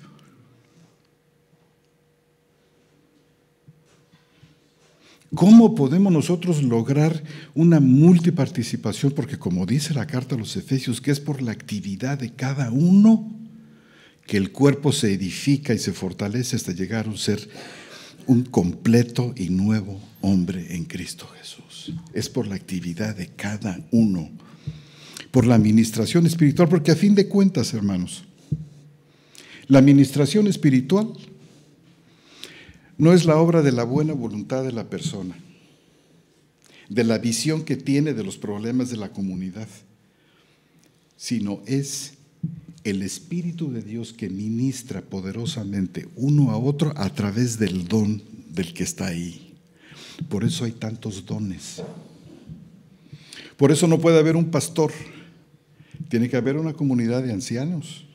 ¿Cómo podemos nosotros lograr una multiparticipación? Porque como dice la carta a los Efesios, que es por la actividad de cada uno que el cuerpo se edifica y se fortalece hasta llegar a ser un completo y nuevo hombre en Cristo Jesús. Es por la actividad de cada uno, por la administración espiritual, porque a fin de cuentas, hermanos, la administración espiritual no es la obra de la buena voluntad de la persona, de la visión que tiene de los problemas de la comunidad, sino es el Espíritu de Dios que ministra poderosamente uno a otro a través del don del que está ahí. Por eso hay tantos dones. Por eso no puede haber un pastor. Tiene que haber una comunidad de ancianos.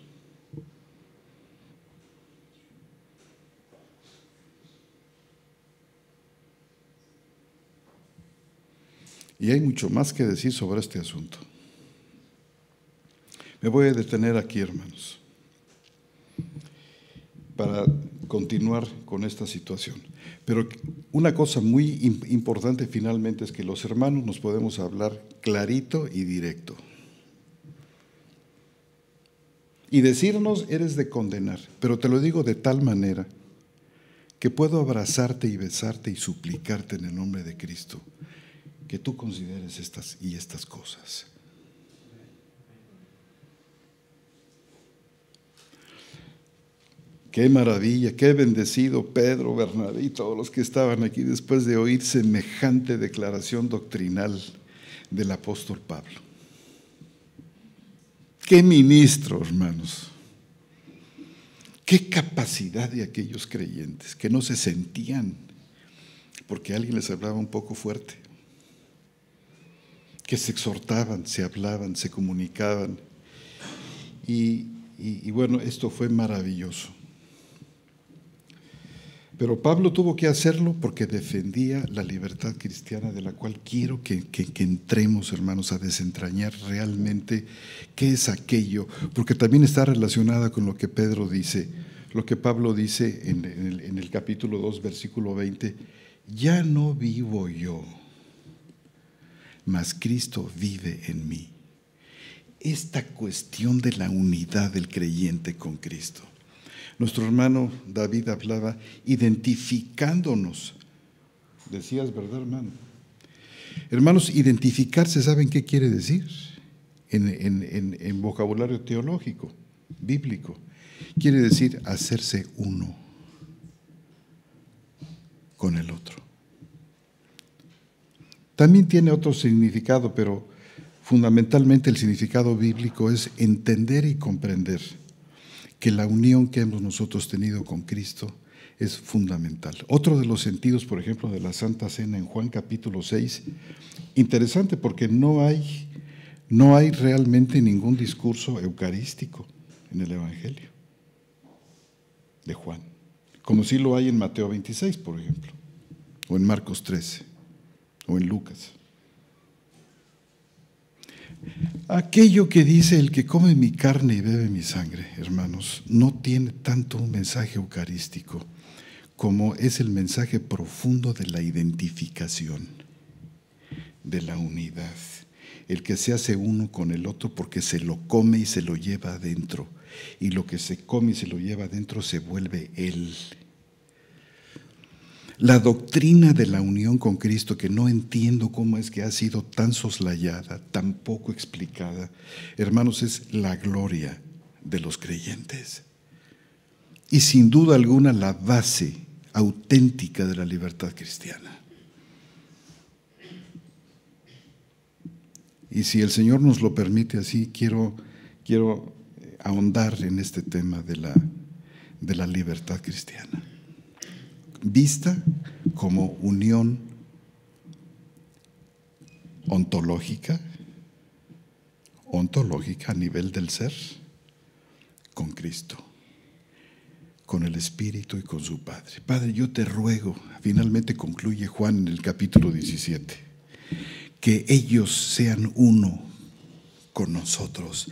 Y hay mucho más que decir sobre este asunto. Me voy a detener aquí, hermanos, para continuar con esta situación. Pero una cosa muy importante finalmente es que los hermanos nos podemos hablar clarito y directo. y decirnos eres de condenar, pero te lo digo de tal manera que puedo abrazarte y besarte y suplicarte en el nombre de Cristo que tú consideres estas y estas cosas. Qué maravilla, qué bendecido Pedro, Bernabé y todos los que estaban aquí después de oír semejante declaración doctrinal del apóstol Pablo. Qué ministro, hermanos. Qué capacidad de aquellos creyentes que no se sentían porque alguien les hablaba un poco fuerte, que se exhortaban, se hablaban, se comunicaban. Y bueno, esto fue maravilloso. Pero Pablo tuvo que hacerlo porque defendía la libertad cristiana, de la cual quiero que entremos, hermanos, a desentrañar realmente qué es aquello, porque también está relacionada con lo que Pedro dice, lo que Pablo dice en el capítulo 2, versículo 20, ya no vivo yo, mas Cristo vive en mí. Esta cuestión de la unidad del creyente con Cristo. Nuestro hermano David hablaba identificándonos. Decías, ¿verdad, hermano? Hermanos, identificarse, ¿saben qué quiere decir? En vocabulario teológico, bíblico. Quiere decir hacerse uno con el otro. También tiene otro significado, pero fundamentalmente el significado bíblico es entender y comprender que la unión que hemos nosotros tenido con Cristo es fundamental. Otro de los sentidos, por ejemplo, de la Santa Cena en Juan capítulo 6, interesante porque no hay realmente ningún discurso eucarístico en el Evangelio de Juan, como sí lo hay en Mateo 26, por ejemplo, o en Marcos 13, o en Lucas. Aquello que dice el que come mi carne y bebe mi sangre, hermanos, no tiene tanto un mensaje eucarístico como es el mensaje profundo de la identificación, de la unidad, el que se hace uno con el otro porque se lo come y se lo lleva adentro, y lo que se come y se lo lleva adentro se vuelve él. La doctrina de la unión con Cristo, que no entiendo cómo es que ha sido tan soslayada, tan poco explicada, hermanos, es la gloria de los creyentes. Y sin duda alguna la base auténtica de la libertad cristiana. Y si el Señor nos lo permite así, quiero ahondar en este tema de la libertad cristiana, vista como unión ontológica a nivel del ser, con Cristo, con el Espíritu y con su Padre. Padre, yo te ruego, finalmente concluye Juan en el capítulo 17, que ellos sean uno con nosotros.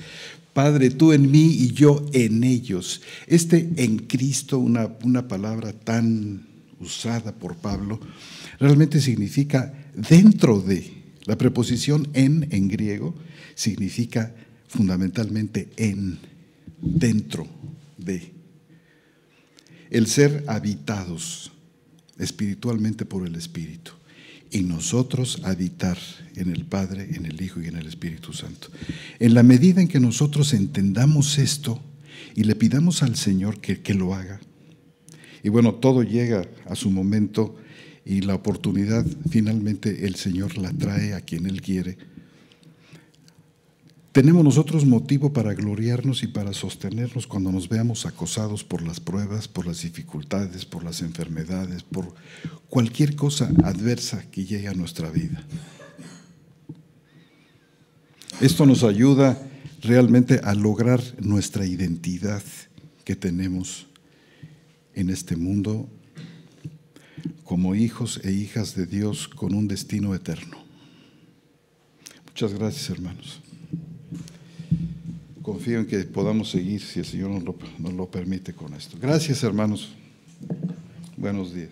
Padre, tú en mí y yo en ellos. En Cristo, una palabra tan usada por Pablo, realmente significa dentro de. La preposición en griego significa fundamentalmente dentro de. El ser habitados espiritualmente por el Espíritu. Y nosotros habitar en el Padre, en el Hijo y en el Espíritu Santo. En la medida en que nosotros entendamos esto y le pidamos al Señor que lo haga, y bueno, todo llega a su momento y la oportunidad finalmente el Señor la trae a quien Él quiere. Tenemos nosotros motivo para gloriarnos y para sostenernos cuando nos veamos acosados por las pruebas, por las dificultades, por las enfermedades, por cualquier cosa adversa que llegue a nuestra vida. Esto nos ayuda realmente a lograr nuestra identidad que tenemos en este mundo como hijos e hijas de Dios con un destino eterno. Muchas gracias, hermanos. Confío en que podamos seguir, si el Señor nos lo permite, con esto. Gracias, hermanos. Buenos días.